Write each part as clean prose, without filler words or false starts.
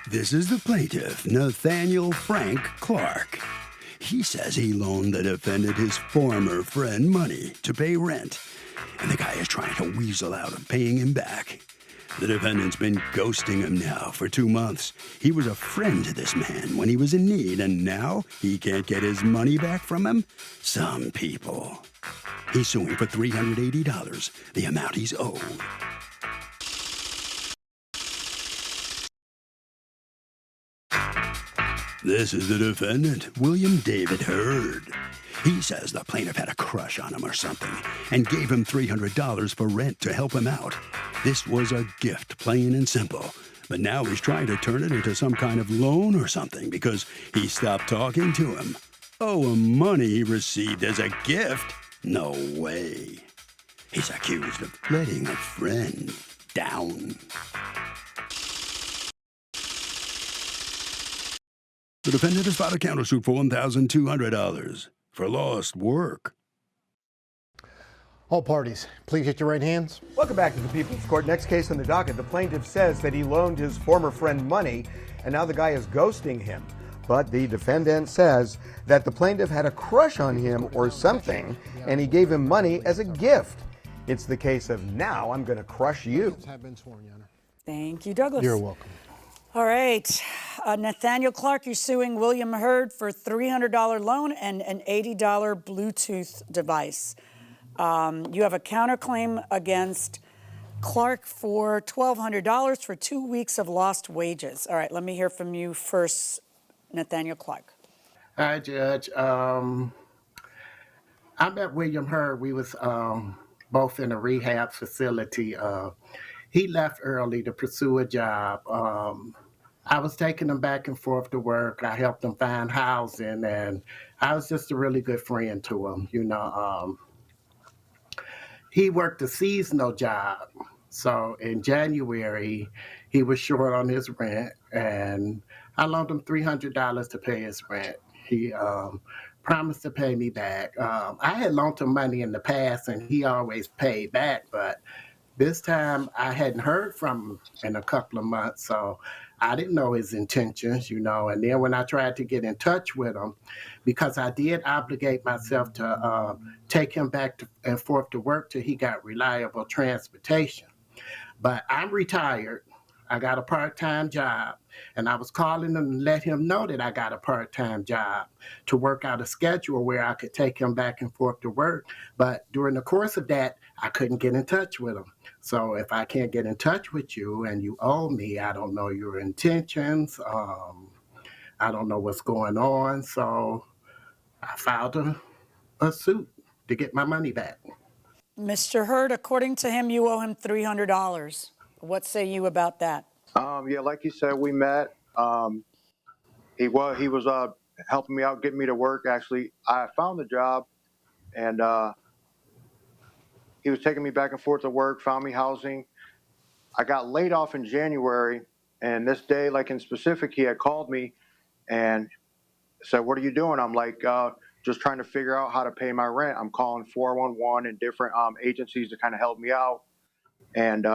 This is the plaintiff, Nathaniel Frank Clark. He says he loaned the defendant his former friend money to pay rent, and the guy is trying to weasel out of paying him back. The defendant's been ghosting him now for 2 months. He was a friend to this man when he was in need, and now he can't get his money back from him? Some people. He's suing for $380, the amount he's owed. This is the defendant, William David Hurd. He says the plaintiff had a crush on him or something and gave him $300 for rent to help him out. This was a gift, plain and simple. But now he's trying to turn it into some kind of loan or something because he stopped talking to him. Oh, money he received as a gift? No way. He's accused of letting a friend down. The defendant has filed a countersuit for $1,200 for lost work. All parties, please hit your right hands. Welcome back to the People's Court. Next case on the docket. The plaintiff says that he loaned his former friend money, and now the guy is ghosting him. But the defendant says that the plaintiff had a crush on him or something, and he gave him money as a gift. It's the case of now I'm going to crush you. Thank you, Douglas. You're welcome. All right. Nathaniel Clark, you're suing William Hurd for a $300 loan and an $80 Bluetooth device. You have a counterclaim against Clark for $1,200 for 2 weeks of lost wages. All right, let me hear from you first, Nathaniel Clark. Hi, Judge. I met William Hurd. We was both in a rehab facility. He left early to pursue a job. I was taking him back and forth to work. I helped him find housing, and I was just a really good friend to him. He worked a seasonal job. So in January, he was short on his rent, and I loaned him $300 to pay his rent. He promised to pay me back. I had loaned him money in the past, and he always paid back, but this time I hadn't heard from him in a couple of months, so I didn't know his intentions, And then when I tried to get in touch with him, because I did obligate myself to take him back and forth to work till he got reliable transportation. But I'm retired. I got a part-time job, and I was calling him to let him know that I got a part-time job to work out a schedule where I could take him back and forth to work. But during the course of that, I couldn't get in touch with him. So if I can't get in touch with you and you owe me, I don't know your intentions. I don't know what's going on. So I filed a suit to get my money back. Mr. Hurd, according to him, you owe him $300. What say you about that? Yeah, like you said, we met. He was helping me out, getting me to work. Actually, I found the job, and he was taking me back and forth to work, found me housing. I got laid off in January, and this day, like in specific, he had called me and said, "What are you doing?" I'm like, just trying to figure out how to pay my rent. I'm calling 411 and different agencies to kind of help me out. And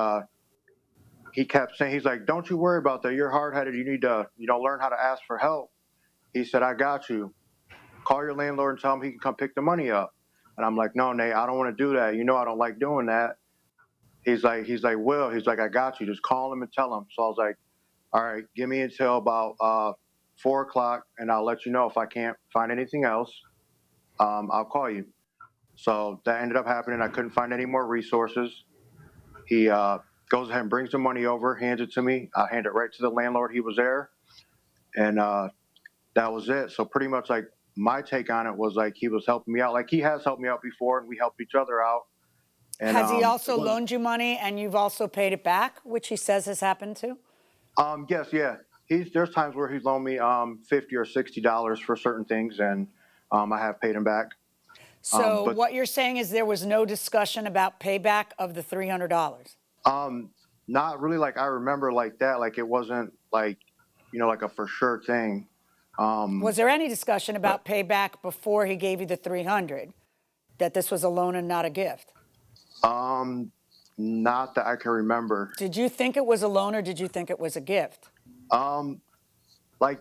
he kept saying, he's like, "Don't you worry about that. You're hard-headed. You need to, learn how to ask for help." He said, "I got you. Call your landlord and tell him he can come pick the money up." And I'm like, "No, Nate, I don't want to do that. I don't like doing that." He's like, "Will," he's like, "I got you. Just call him and tell him." So I was like, "All right, give me until about 4 o'clock, and I'll let you know if I can't find anything else. I'll call you." So that ended up happening. I couldn't find any more resources. He goes ahead and brings the money over, hands it to me. I hand it right to the landlord. He was there, and that was it. So pretty much like my take on it was like he was helping me out. Like he has helped me out before, and we helped each other out. And, has he also loaned you money and you've also paid it back, which he says has happened too? Yes, yeah. There's times where he's loaned me $50 or $60 for certain things, and I have paid him back. So what you're saying is there was no discussion about payback of the $300? Not really like I remember like that. Like it wasn't like, like a for sure thing. Was there any discussion about payback before he gave you the $300, that this was a loan and not a gift? Not that I can remember. Did you think it was a loan or did you think it was a gift? Like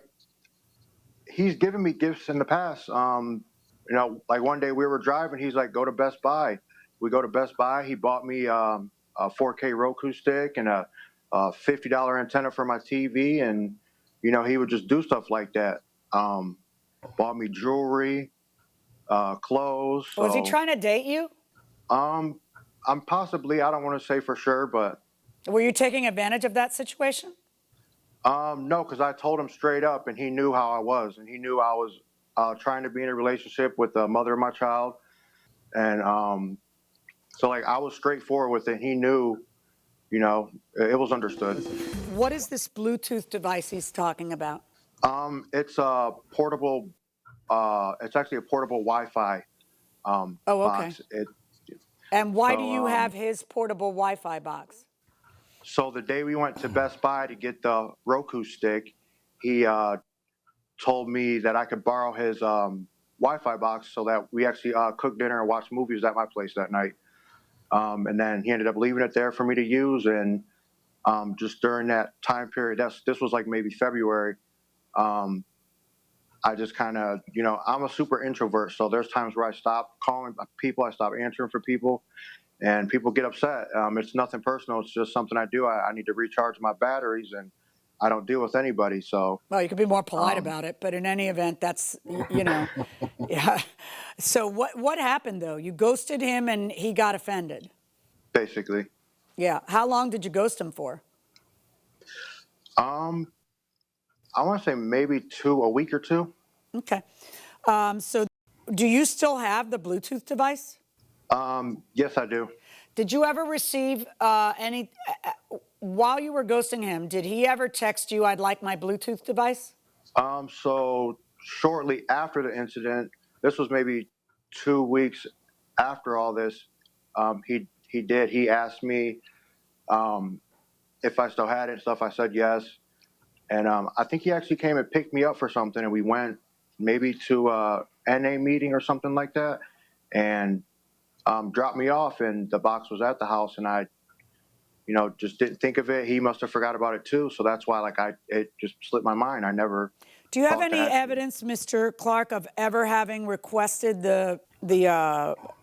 he's given me gifts in the past. Like one day we were driving, he's like, "Go to Best Buy." We go to Best Buy. He bought me a 4K Roku stick and a $50 antenna for my TV, and he would just do stuff like that. Um, Bought me jewelry, clothes. Was he So trying to date you? um, I'm possibly, I don't want to say for sure, but Were you taking advantage of that situation? no, because I told him straight up, and he knew how I was, and he knew I was trying to be in a relationship with the mother of my child, and so like I was straightforward with it. He knew, it was understood. What is this Bluetooth device he's talking about? It's a portable. It's actually a portable Wi-Fi Oh, okay. box. And why do So, you have his portable Wi-Fi box? So the day we went to Best Buy to get the Roku stick, he told me that I could borrow his Wi-Fi box so that we actually cooked dinner and watched movies at my place that night. And then he ended up leaving it there for me to use. And just during that time period, this was like maybe February. I just kind of, I'm a super introvert. So there's times where I stop calling people, I stop answering for people, and people get upset. It's nothing personal. It's just something I do. I need to recharge my batteries, and I don't deal with anybody. So, Well, you could be more polite about it, but in any event, that's, yeah. So what happened though? You ghosted him and he got offended. basically, Yeah. How long did you ghost him for? um, I want to say maybe a week or two. Okay. So do you still have the Bluetooth device? Yes, I do. Did you ever receive while you were ghosting him, did he ever text you, "I'd like my Bluetooth device"? So shortly after the incident, this was maybe 2 weeks after all this. He did. He asked me if I still had it and stuff. I said yes, and I think he actually came and picked me up for something, and we went maybe to a NA meeting or something like that, and dropped me off, and the box was at the house, and I, just didn't think of it. He must have forgot about it too, so that's why it just slipped my mind. I never. Do you have thought to any actually- evidence, Mr. Clark, of ever having requested the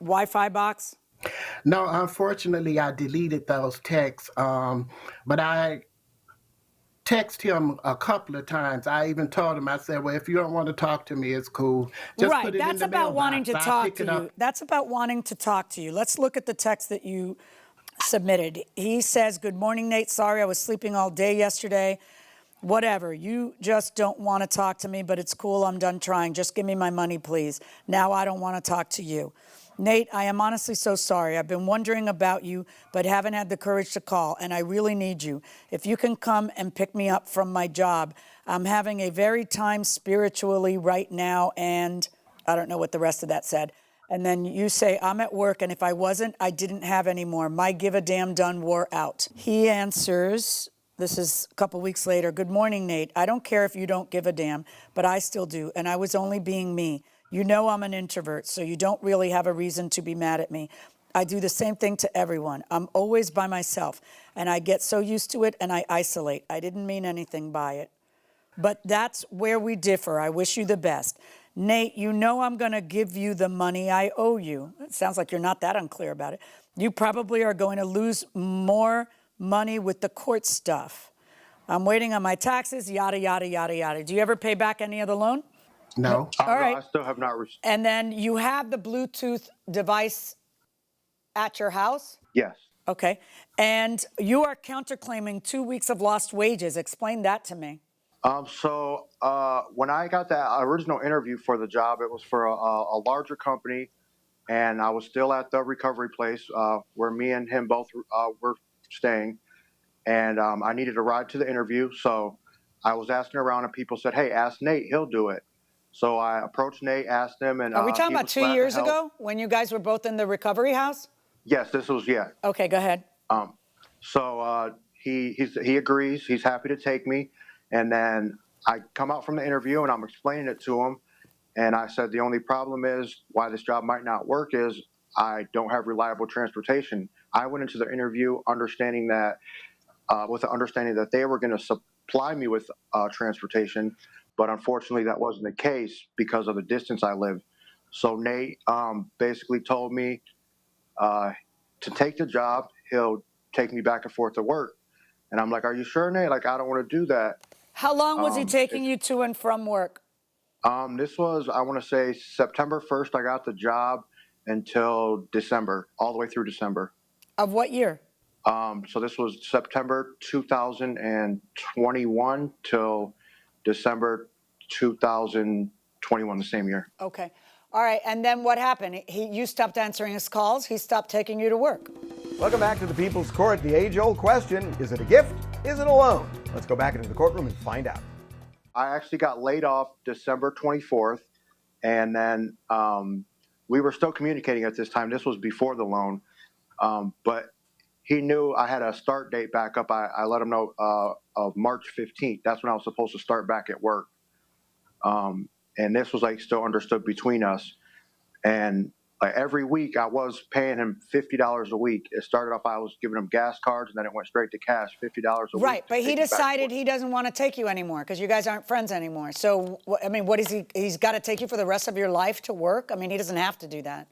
Wi-Fi box? No, unfortunately, I deleted those texts, but I text him a couple of times. I even told him, I said, well, if you don't want to talk to me, it's cool. Just Right, put it in that's the about wanting to mailbox. I'll talk pick to it you. up. That's about wanting to talk to you. Let's look at the text that you submitted. He says, "Good morning, Nate. Sorry, I was sleeping all day yesterday. Whatever, you just don't want to talk to me, but it's cool. I'm done trying. Just give me my money, please. Now I don't want to talk to you. Nate, I am honestly so sorry. I've been wondering about you, but haven't had the courage to call, and I really need you. If you can come and pick me up from my job, I'm having a very time spiritually right now, and I don't know what the rest of that said. And then you say, I'm at work, and if I wasn't, I didn't have any more. My give a damn done wore out. He answers, this is a couple weeks later, "Good morning, Nate. I don't care if you don't give a damn, but I still do, and I was only being me. You know I'm an introvert, so you don't really have a reason to be mad at me. I do the same thing to everyone. I'm always by myself, and I get so used to it, and I isolate. I didn't mean anything by it. But that's where we differ. I wish you the best. Nate, you know I'm going to give you the money I owe you." It sounds like you're not that unclear about it. "You probably are going to lose more money with the court stuff. I'm waiting on my taxes, yada, yada, yada, yada. Do you ever pay back any of the loan?" No. All right. I still have not received. And then you have the Bluetooth device at your house? Yes. Okay. And you are counterclaiming 2 weeks of lost wages. Explain that to me. So when I got that original interview for the job, it was for a larger company, and I was still at the recovery place where me and him both were staying, and I needed a ride to the interview. So I was asking around, and people said, "Hey, ask Nate; he'll do it." So I approached Nate, asked him, and Are we talking he about was 2 glad to years help. ago when you guys were both in the recovery house? Yes, this was Okay, go ahead. So he agrees. He's happy to take me. And then I come out from the interview and I'm explaining it to him. And I said, the only problem is why this job might not work is I don't have reliable transportation. I went into the interview understanding that, with the understanding that they were going to supply me with transportation, but unfortunately that wasn't the case because of the distance I live. So Nate basically told me to take the job. He'll take me back and forth to work. And I'm like, are you sure, Nate? Like, I don't want to do that. How long was he taking you to and from work? This was, I want to say, September 1st, I got the job until December, all the way through December. Of what year? So this was September 2021 till December 2021, the same year. Okay. All right. And then what happened? You stopped answering his calls. He stopped taking you to work. Welcome back to the People's Court. The age-old question, is it a gift? Is it a loan? Let's go back into the courtroom and find out. I actually got laid off December 24th, and then we were still communicating at this time. This was before the loan, but he knew I had a start date back up. I let him know of March 15th. That's when I was supposed to start back at work. And this was like still understood between us. And like every week I was paying him $50 a week. It started off, I was giving him gas cards, and then it went straight to cash, $50 a week. Right, but he decided he doesn't want to take you anymore because you guys aren't friends anymore. So, I mean, what is he? He's got to take you for the rest of your life to work? I mean, he doesn't have to do that.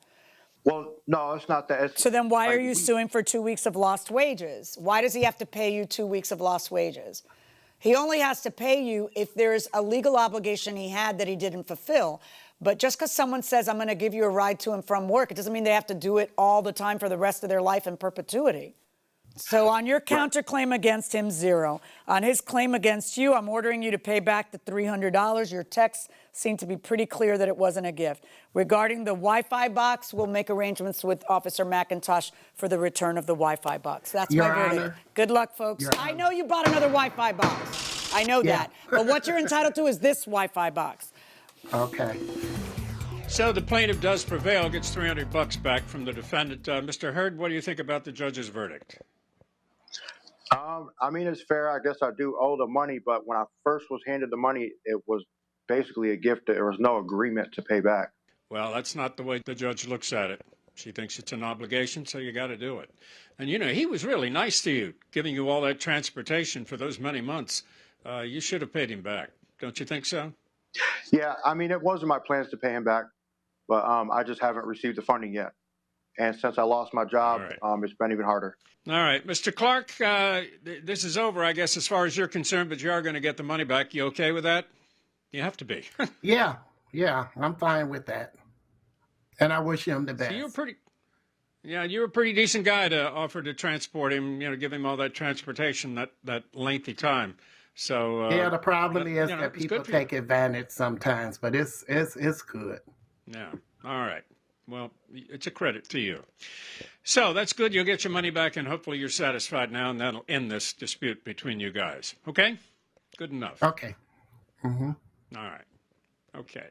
Well, no, it's not that. So then why are you suing for 2 weeks of lost wages? Why does he have to pay you 2 weeks of lost wages? He only has to pay you if there's a legal obligation he had that he didn't fulfill. But just because someone says, I'm going to give you a ride to and from work, it doesn't mean they have to do it all the time for the rest of their life in perpetuity. So on your counterclaim against him, 0. On his claim against you, I'm ordering you to pay back the $300. Your texts seem to be pretty clear that it wasn't a gift. Regarding the Wi-Fi box, we'll make arrangements with Officer McIntosh for the return of the Wi-Fi box. That's Your my verdict. Honor. Good luck, folks. I know you bought another Wi-Fi box. I know that. But what you're entitled to is this Wi-Fi box. Okay. So the plaintiff does prevail, gets $300 back from the defendant. Mr. Hurd, what do you think about the judge's verdict? I mean, it's fair. I guess I do owe the money, but when I first was handed the money, it was basically a gift. There was no agreement to pay back. Well, that's not the way the judge looks at it. She thinks it's an obligation, so you got to do it. And, you know, he was really nice to you, giving you all that transportation for those many months. You should have paid him back. Don't you think so? Yeah, I mean, it wasn't my plans to pay him back, but I just haven't received the funding yet. And since I lost my job, it's been even harder. All right. Mr. Clark, this is over, I guess, as far as you're concerned, but you are going to get the money back. You okay with that? You have to be. Yeah, I'm fine with that. And I wish him the best. So you were a pretty decent guy to offer to transport him, you know, give him all that transportation, that lengthy time. So yeah, the problem is you know, that it's people good for take you. advantage sometimes, but it's good. Yeah. All right. Well, it's a credit to you. So that's good. You'll get your money back, and hopefully you're satisfied now, and that'll end this dispute between you guys. Okay? Good enough. Okay. Mm-hmm. All right. Okay.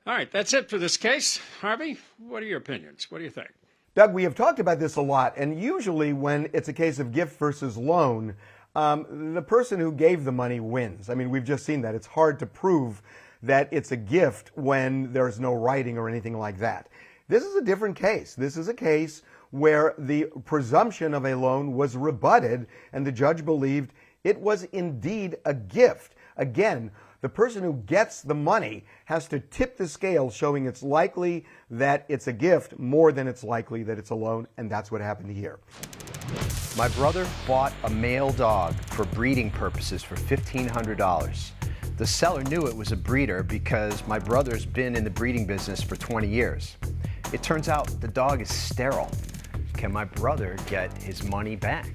All right. That's it for this case. Harvey, what are your opinions? What do you think? Doug, we have talked about this a lot, and usually when it's a case of gift versus loan, the person who gave the money wins. I mean, we've just seen that. It's hard to prove that it's a gift when there's no writing or anything like that. This is a different case. This is a case where the presumption of a loan was rebutted, and the judge believed it was indeed a gift. Again, the person who gets the money has to tip the scale, showing it's likely that it's a gift more than it's likely that it's a loan, and that's what happened here. My brother bought a male dog for breeding purposes for $1,500. The seller knew it was a breeder because my brother's been in the breeding business for 20 years. It turns out the dog is sterile. Can my brother get his money back?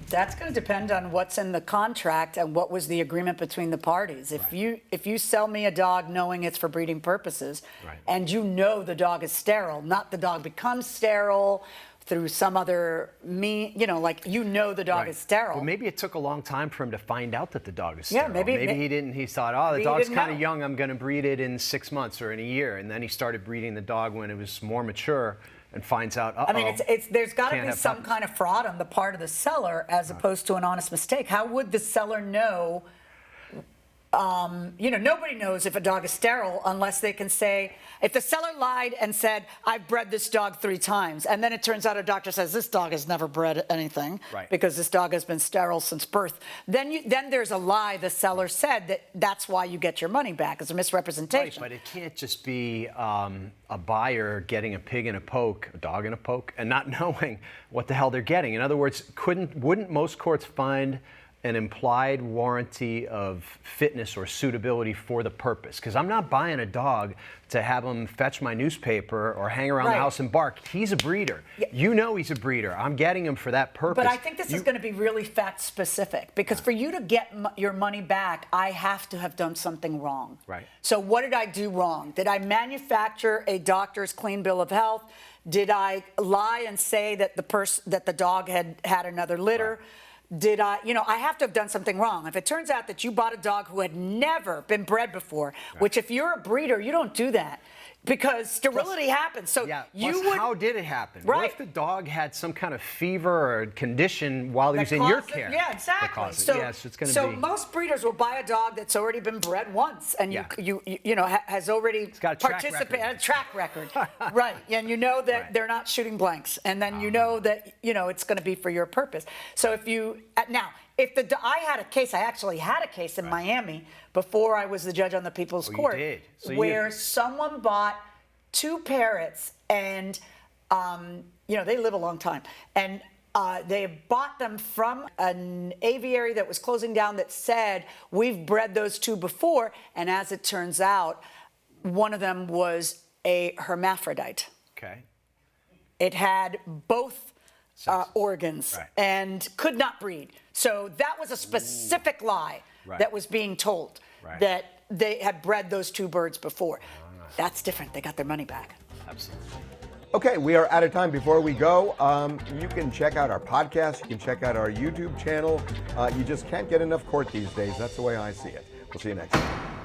That's going to depend on what's in the contract and what was the agreement between the parties. If you sell me a dog knowing it's for breeding purposes, and you know the dog is sterile, not the dog becomes sterile through some other the dog is sterile. Well, maybe it took a long time for him to find out that the dog is sterile. Yeah, maybe he didn't. He thought, oh, the dog's kind of young. I'm going to breed it in 6 months or in a year. And then he started breeding the dog when it was more mature, and finds out, I mean, there's got to be some kind of fraud on the part of the seller as opposed to an honest mistake. How would the seller know nobody knows if a dog is sterile unless they can say, if the seller lied and said, I've bred this dog 3 times, and then it turns out a doctor says, this dog has never bred anything because this dog has been sterile since birth, then there's a lie the seller said that's why you get your money back. It's a misrepresentation. Right, but it can't just be a buyer getting a pig in a poke, a dog in a poke, and not knowing what the hell they're getting. In other words, wouldn't most courts find an implied warranty of fitness or suitability for the purpose? Because I'm not buying a dog to have him fetch my newspaper or hang around the house and bark. He's a breeder. Yeah. You know he's a breeder. I'm getting him for that purpose. But I think this is going to be really fact specific, because for you to get your money back, I have to have done something wrong. Right. So what did I do wrong? Did I manufacture a doctor's clean bill of health? Did I lie and say that the dog had another litter? Right. Did I have to have done something wrong. If it turns out that you bought a dog who had never been bred before, which if you're a breeder, you don't do that, because sterility happens. So how did it happen? Right. What if the dog had some kind of fever or condition while he was in your care? Yeah, exactly. So it's going to be. Most breeders will buy a dog that's already been bred once, and has already participated, a track record, right? And you know that they're not shooting blanks, and then you know that it's going to be for your purpose. So if you I had a case. I actually had a case in Miami before I was the judge on the People's Court, you did. So where someone bought 2 parrots, and they live a long time, and they bought them from an aviary that was closing down that said, we've bred those 2 before, and as it turns out, one of them was a hermaphrodite. Okay. It had both organs and could not breed. So that was a specific lie that was being told, that they had bred those 2 birds before. That's different. They got their money back. Absolutely. Okay, we are out of time. Before we go, you can check out our podcast. You can check out our YouTube channel. You just can't get enough court these days. That's the way I see it. We'll see you next time.